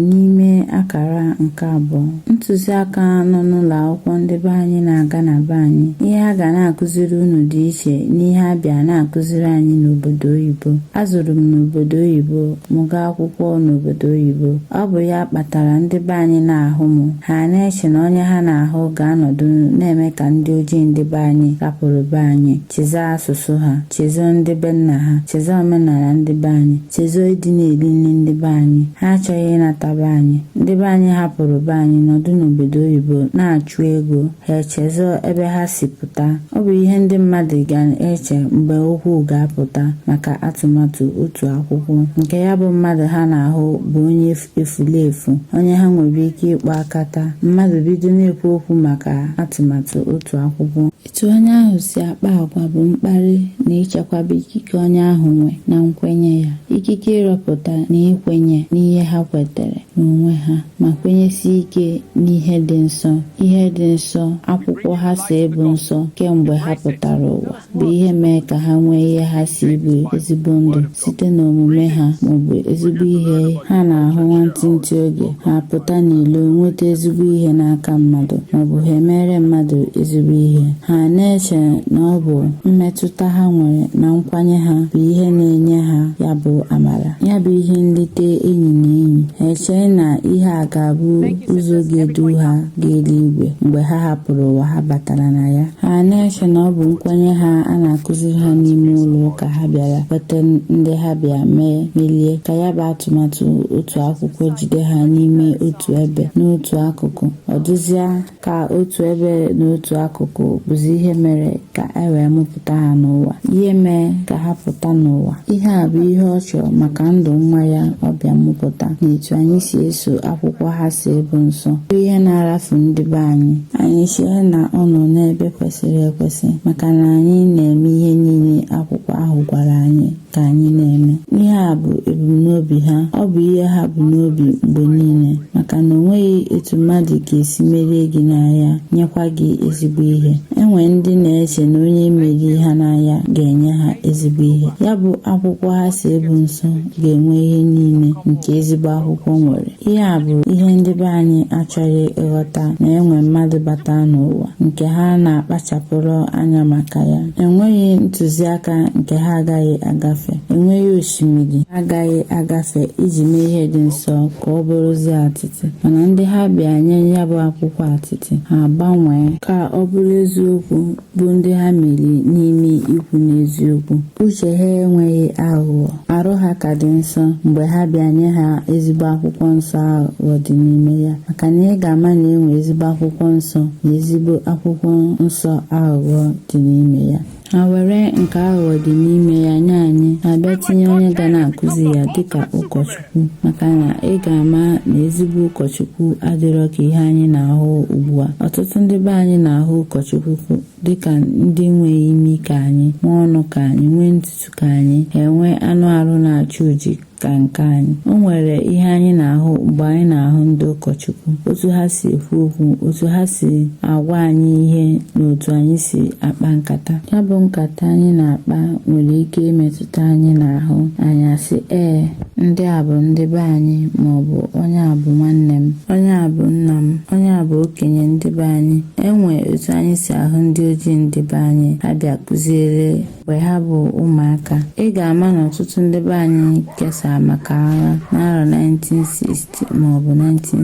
n'ime akara nke abụọ. Ntụziaka nọ n'ụlọ akwụkwọ ndị be anyị na-aga na be anyị. Ihe a ga na-akụziri unu dị iche n'ihe a bịa na-akụziri anyị n'obodo oyibo. Azụrụ m n'obodo oyibo, mụ gaa akwụkwọ n'obodo oyibo. Ọ bụ ya kpatara ndị be anyị na-ahụ m, ha na-eche na onye ha na-ahụ ga-anọdụ na-eme ka ndị ojii ndị be anyị rapụrụ be anyị, chezọọ asụsụ ha, chezọọ ndị be nna ha, chezọọ omenala ndị be anyị, chezọọ ịdị na-eri nri ndị be anyị. Ha achọghị ịnata be anyị. Ndị be anyị hapụrụ be anyị nọdụ n'obodo oyibo na-achụ ego, ha echezọọ ebe ha si pụta. Ọ bụ ihe ndị mmadụ ga-eche mgbe okwu ga-apụta maka atụmatụ otu akwụkwọ, nke ya bụ mmadụ ha na-ahụ bụ onye efulefu, onye ha nwere ike ịkpọ akata. Mmadụ bido na-ekwu okwu maka atụmatụ otu akwụkwọ. Etu onye ahụ si akpa agwa bụ mkparị na ichekwaba ikike onye ahụ nwe na nkwenye ya, ikike ịrọpụta na ikwenye n'ihe ha kwetere n'onwe ha, ma kwenyesi ike n'ihe dị nsọ. Ihe dị nsọ, akwụkwọ ha si bụ nsọ kemgbe ha pụtara ụwa, bụ ihe mee ka ha nwee ihe ha si bụ ezigbo ndụ site n'omume ha maọbụ ezigbo ihe ha na-ahụ nwantịntị oge ha pụta n'ilo nweta ezigbo ihe n'aka mmadụ maọbụ ha emere mmadụ ezigbo ihe. Ha na-eche na ọ bụ mmetụta ha nwere na nkwanye ha bụ ihe na-enye ha ya bụ amara, ya bụ ihe nleta enyi na enyi. Ha eche na ihe a ga-abụ ụzọ ga-edu ha gaa eluigwe mgbe ha hapụrụ ụwa ha batara na ya. Ha na-eche na ọ bụ nkwenye ha a na-akụziri ha n'ime ụlọ ụka ha bịara kweta ndị ha bịa melie ka ya bụ atụmatụ otu akwụkwọ jide ha n'ime otu ebe n'otu akụkụ. Ọ dịzịa ka otu ebe n'otu akụkụ bụzi ihe mere ka e wee mụpụta ha n'ụwa, ihe mee ka ha pụta n'ụwa. Ihe a bụ ihe ọ chọrọ maka ndụ nwa ya ọ bịa mụpụta na etu anyị si eso akwụkwọ ha si bụ nsọ bụ ihe na-arafu ndị be anyị. Anyị chee na ọ nọ n'ebe kwesịrị ekwesị maka na anyị na-eme ihe niile akwụkwọ ahụ gwara anyị ka anyị na-eme. Ihe a bụ ebumnobi ha, ọ bụ ihe ha bụ n'obi mgbe niile, maka na o nweghị etu mmadụ ga-esi merie gị n'ahịa nyekwa gị ezigbo ihe. Enwe ndị na-eche na onye meri ha n'ahịa ga-enye ha ezigbo ihe. Ya bụ akwụkwọ ha si bụ nsọ ga-enwe ihe niile nke ezigbo akwụkwọ nwere. Ihe a bụ ihe ndị be anyị achọghị ịghọta, na enwe mmadụ bata n'ụwa nke ha na-akpachapụrụ anya maka ya. Enweghị ntụziaka nke ha agaghị agafe, enweghị osimiri ha agaghị agafe iji mee ihe dị nsọ ka ọ bụrụzie atịtị. Mana ndị ha bịa nye ya bụ akwụkwọ atịtị, ha gbanwee ka ọ bụrụ eziokwu, bụ ndị ha meri n'ime ikwu n'eziokwu. Uche ha enweghị aghụghọ, arụ ha ka dị nsọ mgbe ha bịa nye ha ezigbo akwụkwọ nsọ aghụghọ dị n'ime ya. Maka na ị ga-ama na enwe ezigbo akwụkwọ nsọ na ezigbo akwụkwọ nsọ aghụghọ dị n'ime ya. Ha were nke aghụghọ dị n'ime ya nye anyị, ha bịa tinye onye ga na-akụzi ya dịka ụkọchukwu. Maka na ị ga-ama na ezigbo ụkọchukwu adịrọ ka ihe anyị na-ahụ ugbu a. Ọtụtụ ndị be anyị na-ahụ ụkọchukwu dịka ndị nweghị imi ka anyị, nwee ọnụ ka anyị, nwee ntutu ka anyị, ha enwe anụ arụ na-acha oji ka nke anyị. O nwere ihe anyị na-ahụ mgbe anyị na-ahụ ndị ụkọchukwu, otu ha si ekwu okwu, otu ha si agwa anyị ihe na otu anyị si akpa nkata. Ya bụ nkata anyị na-akpa nwere ike imetụta anyị n'ahụ. Anyị asị ndị a bụ ndị be anyị, maọbụ onye a bụ nwanne m, onye a bụ nna m, onye a bụ okenye ndị be anyị. Enwe otu anyị si ahụ ndị ojii ndị be anyị ha bịa kụziere mgbe ha bụ ụmụaka. Ị ga-ama na ọtụtụ ndị be anyị kesara maka agha n'arọ 1960 maọbụ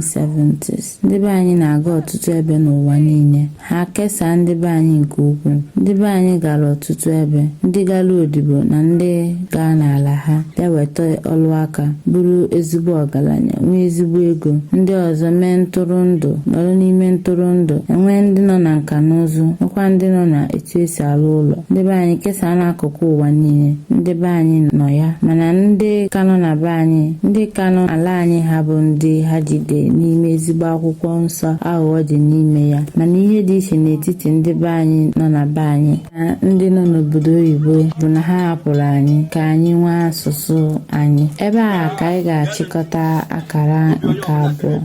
1970s. Ndị be anyị na-aga ọtụtụ ebe n'ụwa niile. Ha kesaa ndị be anyị nke ukwuu. Ndị be anyị gara ọtụtụ ebe, ndị gara odibo na ndị gaa n'ala ha bịa weta ọlụ aka, bụrụ ezigbo ọgaranya, nwee ezigbo ego. Ndị ọzọ mee ntụrụndụ, nọrọ n'ime ntụrụndụ. Enwee ndị nọ na nka na ụzụ, nwekwa ndị nọ na etu esi alụ ụlọ. Ndị be anyị kesaa n'akụkụ ụwa niile. Ndị be anyị nọ ya, mana ndị ka nọ na be anyị, ndị ka nọ ala anyị, ha bụ ndị ha jide n'ime ezigbo akwụkwọ nsọ aghụghọ dị n'ime ya. Mana ihe dị iche n'etiti ndị be anyị nọ na be anyị na ndị nọ n'obodo oyibo bụ na ha hapụrụ anyị ka anyị nwee asụsụ anyị. Ebe a ka anyị ga-achịkọta akara nke abụọ.